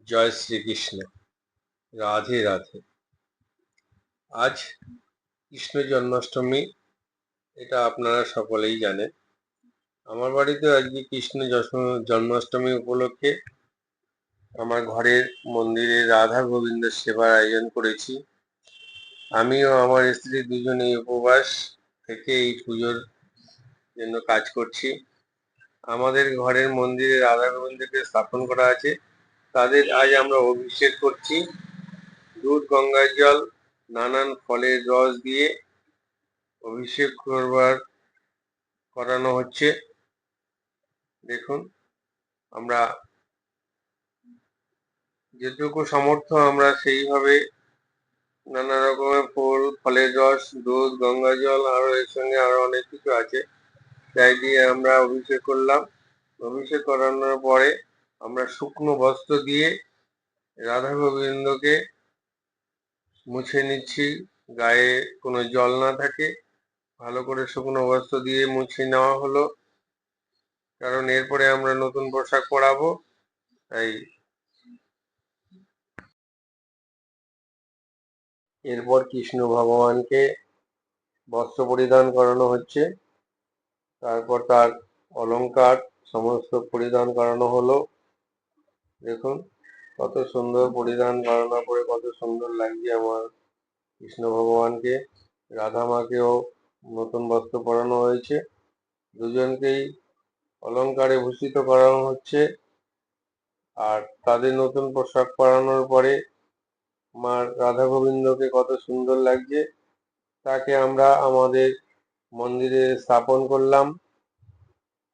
জয় শ্রীকৃষ্ণ। রাধে রাধে। আজ কৃষ্ণ জন্মাষ্টমী, এটা আপনারা সকলেই জানেন। আমার বাড়িতে আজকে কৃষ্ণ জন্মাষ্টমী উপলক্ষে আমার ঘরের মন্দিরে রাধা গোবিন্দের সেবার আয়োজন করেছি। আমিও আমার স্ত্রী দুজনেই উপবাস থেকে এই পুজোর জন্য কাজ করছি। আমাদের ঘরের মন্দিরে রাধা গোবিন্দকে স্থাপন করা আছে, তাদের আজ আমরা অভিষেক করছি। দুধ, গঙ্গার জল, নানান ফলের রস দিয়ে অভিষেক করানো হচ্ছে। দেখুন, আমরা যেটুকু সামর্থ্য আমরা সেইভাবে নানা রকমের ফুল, ফলের রস, দুধ, গঙ্গা জল, আরো এর সঙ্গে আরো অনেক কিছু আছে, তাই দিয়ে আমরা অভিষেক করলাম। অভিষেক করানোর পরে আমরা শুকনো বস্ত্র দিয়ে রাধা গোবিন্দকে মুছে নিচ্ছি, গায়ে কোনো জল না থাকে। ভালো করে শুকনো বস্ত্র দিয়ে মুছে নেওয়া হলো, কারণ এরপরে আমরা নতুন পোশাক পরাবো। তাই এরপর কৃষ্ণ ভগবানকে বস্ত্র পরিধান করানো হচ্ছে, তারপর তার অলংকার সমস্ত পরিধান করানো হলো। দেখুন কত সুন্দর পরিধান করানোর পরে কত সুন্দর লাগছে আমার কৃষ্ণ ভগবানকে। রাধা মাকেও নতুন বস্ত্র পরানো হয়েছে, দুজনকেই অলংকারে ভূষিত করানো হচ্ছে। আর তাদের নতুন পোশাক পরানোর পরে মার রাধা গোবিন্দকে কত সুন্দর লাগছে, তাকে আমরা আমাদের মন্দিরে স্থাপন করলাম।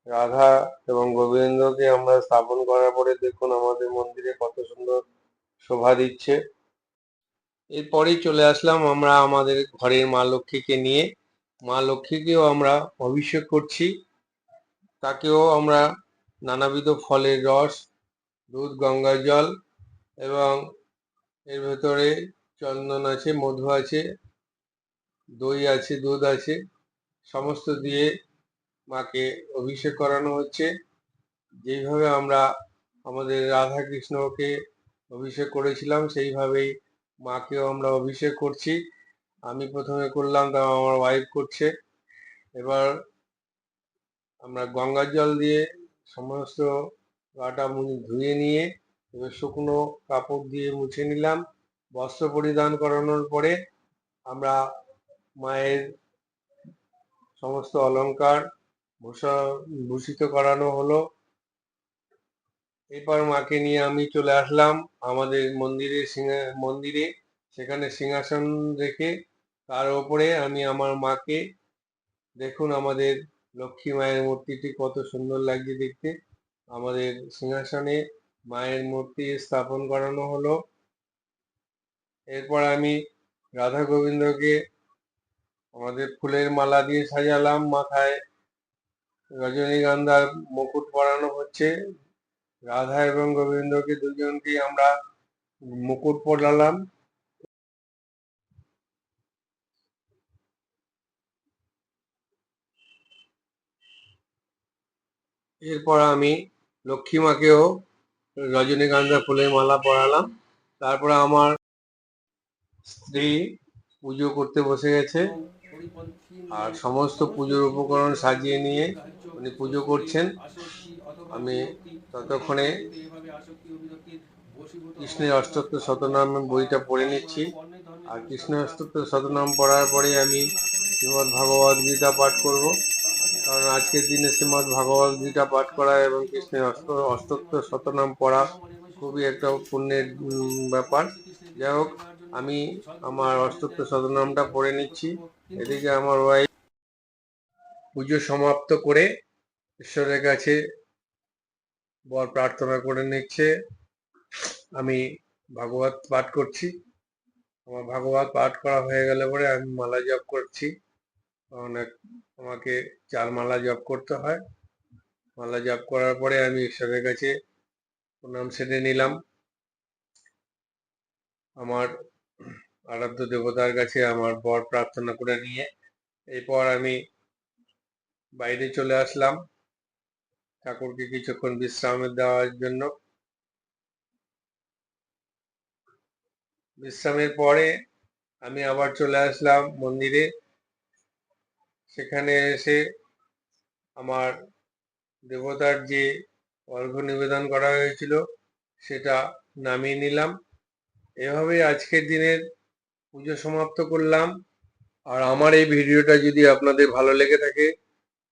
রাধা এবং গোবিন্দকে আমরা স্থাপন করার পরে দেখুন আমাদের মন্দিরে কত সুন্দর শোভা দিচ্ছে। এরপরেই চলে আসলাম আমরা আমাদের ঘরের মা লক্ষ্মীকে নিয়ে। মা লক্ষ্মীকেও আমরা অভিষেক করছি, তাকেও আমরা নানাবিধ ফলের রস, দুধ, গঙ্গা জল এবং এর ভেতরে চন্দন আছে, মধু আছে, দই আছে, দুধ আছে, সমস্ত দিয়ে মাকে অভিষেক করানো হচ্ছে। যেইভাবে আমরা আমাদের রাধা কৃষ্ণকে অভিষেক করেছিলাম সেইভাবেই মাকেও আমরা অভিষেক করছি। আমি প্রথমে করলাম, তাও আমার ওয়াইফ করছে। এবার আমরা গঙ্গার জল দিয়ে সমস্ত গাটা ধুয়ে নিয়ে এবার শুকনো কাপড় দিয়ে মুছে নিলাম। বস্ত্র পরিধান করানোর পরে আমরা মায়ের সমস্ত অলংকার ভূষিত করানো হলো। এরপর মাকে নিয়ে আমি চলে আসলাম আমাদের মন্দিরে, সেখানে সিংহাসন রেখে তার উপরে আমি আমার মাকে, দেখুন আমাদের লক্ষ্মী মায়ের মূর্তিটি কত সুন্দর লাগছে দেখতে। আমাদের সিংহাসনে মায়ের মূর্তি স্থাপন করানো হলো। এরপর আমি রাধা গোবিন্দকে আমাদের ফুলের মালা দিয়ে সাজালাম, মাথায় রজনীগন্ধার মুকুট পরানো হচ্ছে। রাধা এবং গোবিন্দকে দুজনকেই আমরা মুকুট পরালাম। এরপর আমি লক্ষ্মী মাকেও রজনীগন্ধা ফুলের মালা পরালাম। তারপর আমার স্ত্রী পুজো করতে বসে গেছে, আর সমস্ত পুজোর উপকরণ সাজিয়ে নিয়ে উনি পুজো করছেন। আমি ততক্ষণে কৃষ্ণের অষ্টোত্তর শতনাম বইটা পড়ে নিচ্ছি। আর কৃষ্ণ অষ্টোত্তর শতনাম পড়ার পরে আমি শ্রীমদ্ ভাগবত গীতা পাঠ করব, কারণ আজকের দিনে শ্রীমদ্ ভাগবত গীতা পাঠ করা এবং কৃষ্ণের অষ্টোত্তর শতনাম পড়া খুবই একটা পুণ্যের ব্যাপার। যাই হোক, আমি আমার অষ্টোত্তর শতনামটা পড়ে নিচ্ছি। এদিকে আমার ওয়াইফ পুজো সমাপ্ত করে ঈশ্বরের কাছে বর প্রার্থনা করে নিচ্ছে। আমি ভাগবত পাঠ করছি। আমার ভাগবত পাঠ করা হয়ে গেলে পরে আমি মালা জপ করছি, কারণ আমাকে 4 মালা জপ করতে হয়। মালা জপ করার পরে আমি ঈশ্বরের কাছে প্রণাম সেরে নিলাম। আমার আরাধ্য দেবতার কাছে আমার বর প্রার্থনা করে নিয়ে এরপর আমি বাইরে চলে আসলাম ঠাকুরকে কিছুক্ষণ বিশ্রাম দেওয়ার জন্য। বিশ্রামের পরে আমি আবার চলে আসলাম মন্দিরে। সেখানে এসে আমার দেবতার যে অর্ঘ্য নিবেদন করা হয়েছিল সেটা নামিয়ে নিলাম। এভাবেই আজকের দিনের পুজো সমাপ্ত করলাম। আর আমার এই ভিডিওটা যদি আপনাদের ভালো লেগে থাকে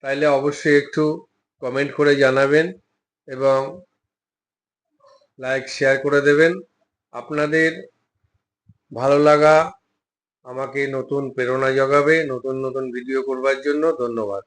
তাহলে অবশ্যই একটু কমেন্ট করে জানাবেন এবং লাইক শেয়ার করে দেবেন। আপনাদের ভালো লাগা আমাকে নতুন প্রেরণা জোগাবে নতুন নতুন ভিডিও করবার জন্য। ধন্যবাদ।